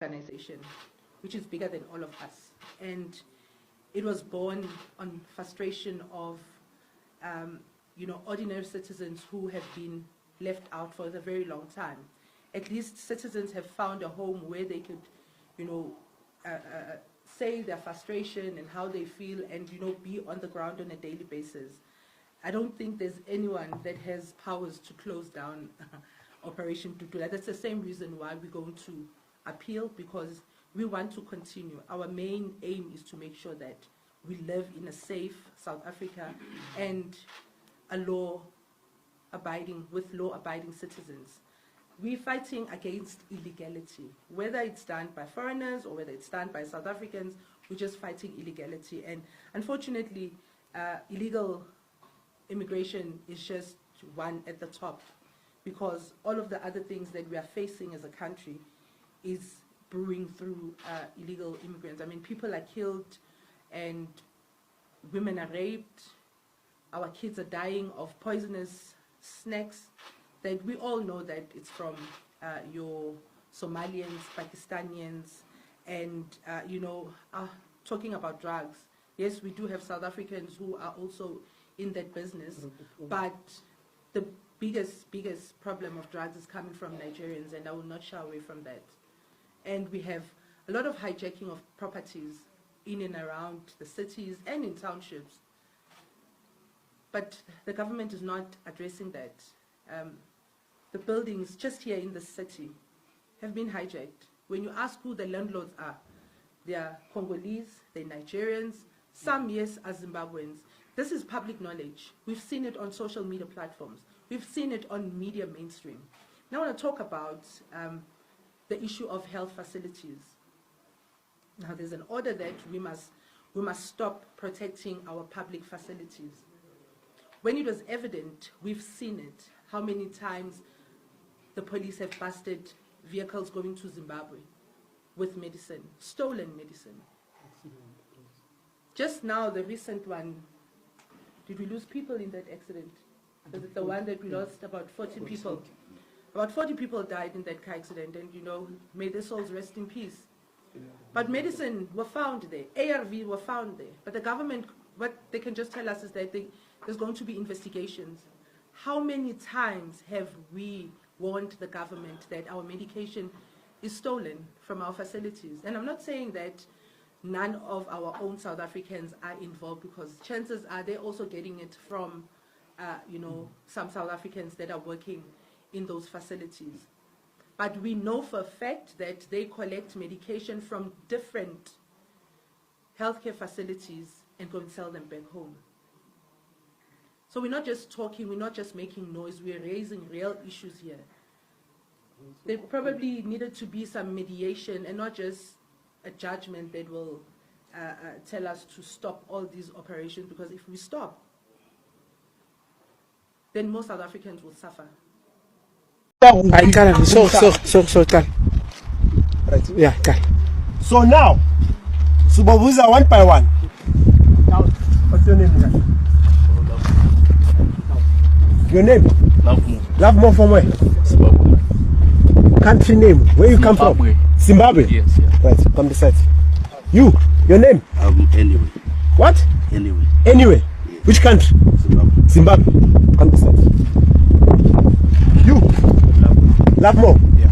organization, which is bigger than all of us. And it was born on frustration of, ordinary citizens who have been left out for a very long time. At least citizens have found a home where they could, say their frustration and how they feel and, be on the ground on a daily basis. I don't think there's anyone that has powers to close down Operation Dudula. That's the same reason why we're going to appeal, because we want to continue. Our main aim is to make sure that we live in a safe South Africa and a law-abiding citizens. We're fighting against illegality, whether it's done by foreigners or whether it's done by South Africans. We're just fighting illegality, and unfortunately, illegal immigration is just one at the top, because all of the other things that we are facing as a country is brewing through illegal immigrants. I mean, people are killed and women are raped. Our kids are dying of poisonous snacks that we all know that it's from your Somalians, Pakistanians, and talking about drugs. Yes, we do have South Africans who are also in that business, but the biggest problem of drugs is coming from Nigerians, and I will not shy away from that. And we have a lot of hijacking of properties in and around the cities and in townships, but the government is not addressing that. The buildings just here in the city have been hijacked. When you ask who the landlords are, they are Congolese, they're Nigerians, some, yes, are Zimbabweans. This is public knowledge. We've seen it on social media platforms. We've seen it on media mainstream. Now I want to talk about the issue of health facilities. Now there's an order that we must stop protecting our public facilities. When it was evident, we've seen it, how many times the police have busted vehicles going to Zimbabwe with medicine, stolen medicine. Just now, the recent one, did we lose people in that accident? Was it the one that we lost? About 40 people. About 40 people died in that car accident, and may their souls rest in peace. But medicine were found there, ARV were found there. But the government, what they can just tell us is that there's going to be investigations. How many times have we warned the government that our medication is stolen from our facilities? And I'm not saying that none of our own South Africans are involved, because chances are they're also getting it from, some South Africans that are working in those facilities. But we know for a fact that they collect medication from different healthcare facilities and go and sell them back home. So we're not just talking, we're not just making noise, we're raising real issues here. There probably needed to be some mediation and not just a judgment that will tell us to stop all these operations, because if we stop, then most South Africans will suffer. So now, Subabuza one by one. What's your name, guys? Your name? Love more. Love more from where? Zimbabwe. Country name? Where you come from? Zimbabwe. Yes, yeah. Right, come beside. You, your name? Anyway. What? Anyway. Anyway. Yes. Which country? Zimbabwe. Zimbabwe. Come beside. You? Love more. Yeah.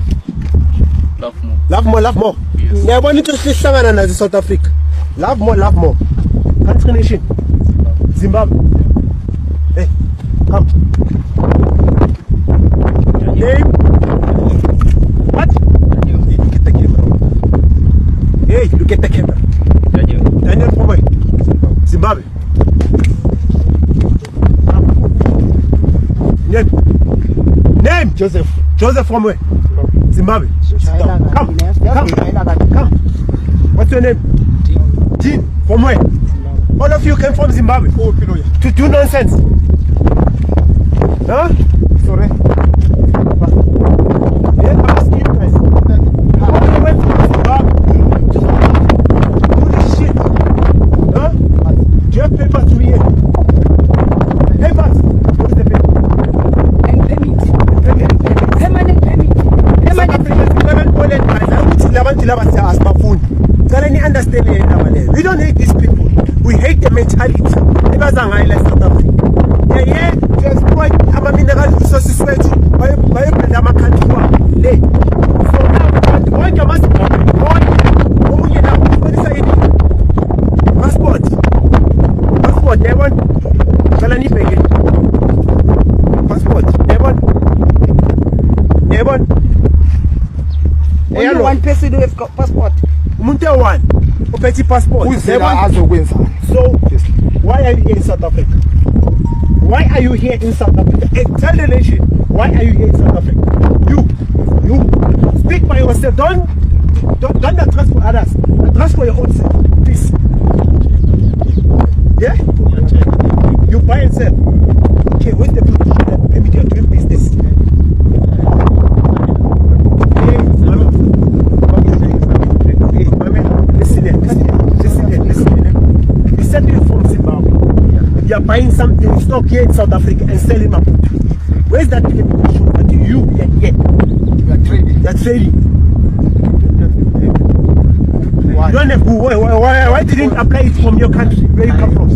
Love more. Love more, love more. Yes. Yeah, I want to see Sangana as South Africa. Love more, love more. Country nation? Zimbabwe. Hey, come. Name? What? Look at the camera. Hey, look at the camera. Daniel from where? Zimbabwe. Name? Joseph. Joseph from where? Zimbabwe. Come. Come. What's your name? Jean. From where? All of you came from Zimbabwe to do nonsense. Huh? Sorry. Yeah, I'm asking you guys. All the way from Zimbabwe to do this shit. Huh? Do you have papers to me here? Papers? What's the paper? And permit. Permanent permit. Permanent permit. South Africa's 11 Poland guys. I want to understand. We don't hate these people. We hate the mentality. South Africa. Yeah, to exploit our mineral resources by our country. So now, why you must passport, they want passport, they want only one person who has got passport. Munte one, petty passport. So why are you here in South Africa? Why are you here in South Africa? Hey, tell the nation, why are you here in South Africa? You speak by yourself. Don't address for others. Address for your own self, please. Yeah? You buy and sell. Okay, where's the permission that permit you to doing business? You're buying something stock here in South Africa and selling up. Where's that permission that you are here? You are trading. You are trading. You don't have why didn't apply it from your country? Where you come from?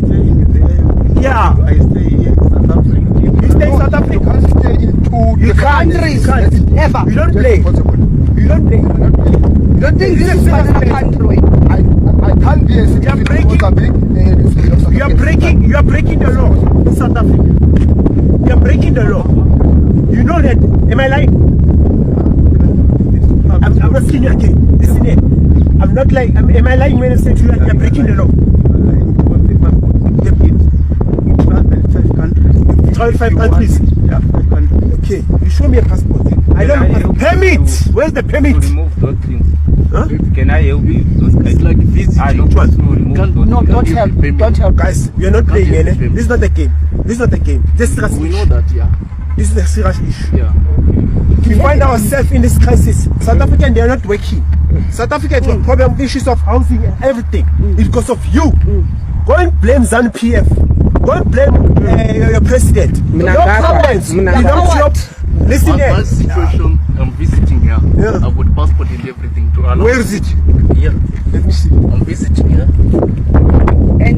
Yeah. I stay here in South Africa. You stay in South Africa? You can't stay in two countries. Never. You don't play. You don't play. You don't think this is another country? I can't be a citizen of Mozambique. You are breaking the law in South Africa. You are breaking the law. You know that. Am I lying? I'm not saying you again. Listen here. I'm not lying. Am I lying when I say to you that you are breaking the law? Travel 5 countries. Yeah, 5 countries. Okay. You show me a passport. I don't have permit. Where's the permit? To remove those things. Huh? Can I help you? It's like visiting. Don't help. Guys, we are not playing, eh? This is not a game. This is not a game. This is serious. We know that, yeah. This is a serious issue. Yeah. We find ourselves in this crisis. South African, they are not working. South Africa has got problem issues of housing and everything. It's because of you. Go and blame ZANU-PF. Go and blame your president. No problems. You don't job. Listen here. My situation, I'm visiting here. Yeah. I've got passport and everything to allow. Where is it? Here. Let me see. I'm visiting here. And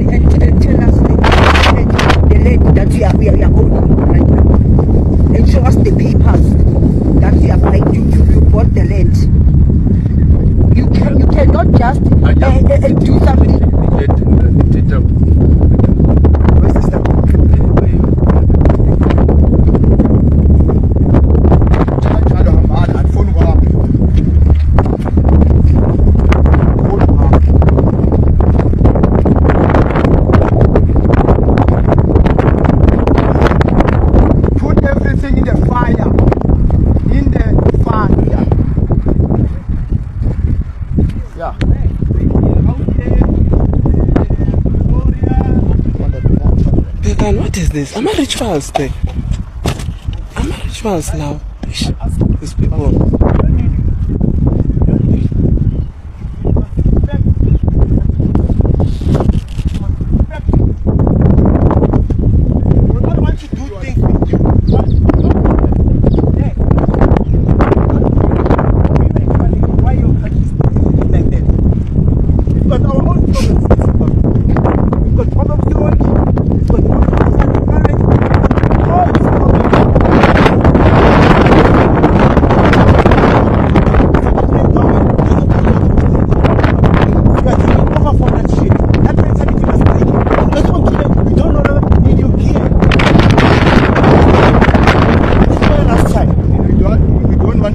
tell us the land that we are owning right now. And show us the papers that we are buying. You bought the land. You cannot just do something. Where's the stamp? Put everything in the fire. In the fire. Yeah. Began, what is this? Am I rituals there? Am I rituals now? These people.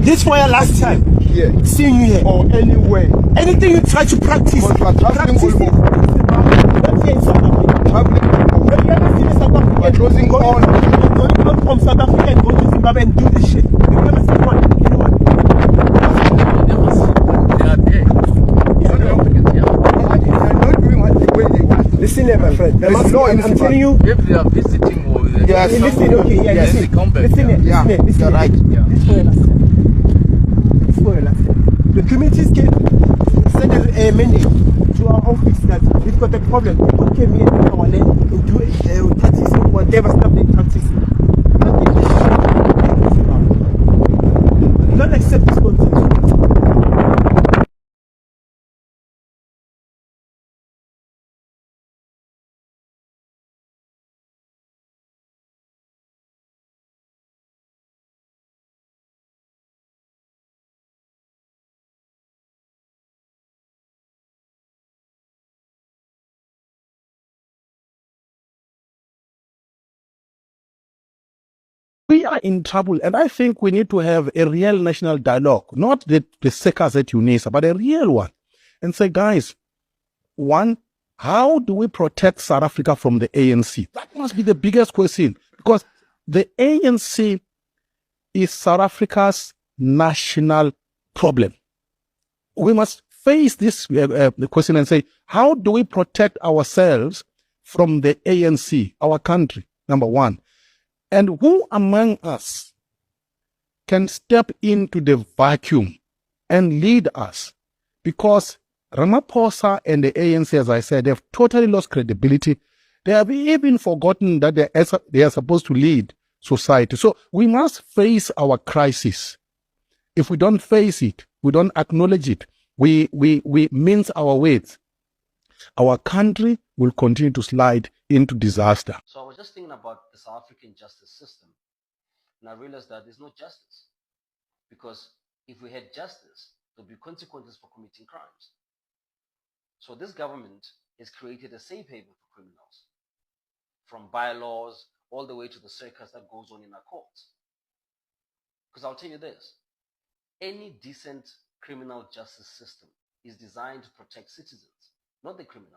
This for your last time. Here. Seeing you here. Or anywhere. Anything you try to practice. But you are traveling practice all it. over. Not here in South Africa. Traveling. Have you ever seen a South African You are closing going all. from South Africa and go to Zimbabwe and do this shit? Have you ever seen one? Anyone? They are there. They are not doing what the way they want. Listen here, my friend. There is no I'm influence. telling you. If they are visiting or Yes. Listen, okay, yeah, Yes. listen. Come back. Listen here, Yeah, listen here, listen you're here. right. Yeah. This for your last time. This for your last time. The communities came, send a mandate to our office that we've got a problem. People came here in our land and do practicing whatever stuff they practicing. Don't accept this concept. We are in trouble, and I think we need to have a real national dialogue, not the circus at UNISA, but a real one, and say, guys, one, how do we protect South Africa from the ANC? That must be the biggest question, because the ANC is South Africa's national problem. We must face this the question and say, how do we protect ourselves from the ANC, our country, number one? And who among us can step into the vacuum and lead us? Because Ramaphosa and the ANC, as I said, they have totally lost credibility. They have even forgotten that they are supposed to lead society. So we must face our crisis. If we don't face it, we don't acknowledge it, we mince our words, our country will continue to slide into disaster. So I was just thinking about the South African justice system, and I realized that there's no justice. Because if we had justice, there would be consequences for committing crimes. So this government has created a safe haven for criminals, from bylaws all the way to the circus that goes on in our courts. Because I'll tell you this, any decent criminal justice system is designed to protect citizens, not the criminal.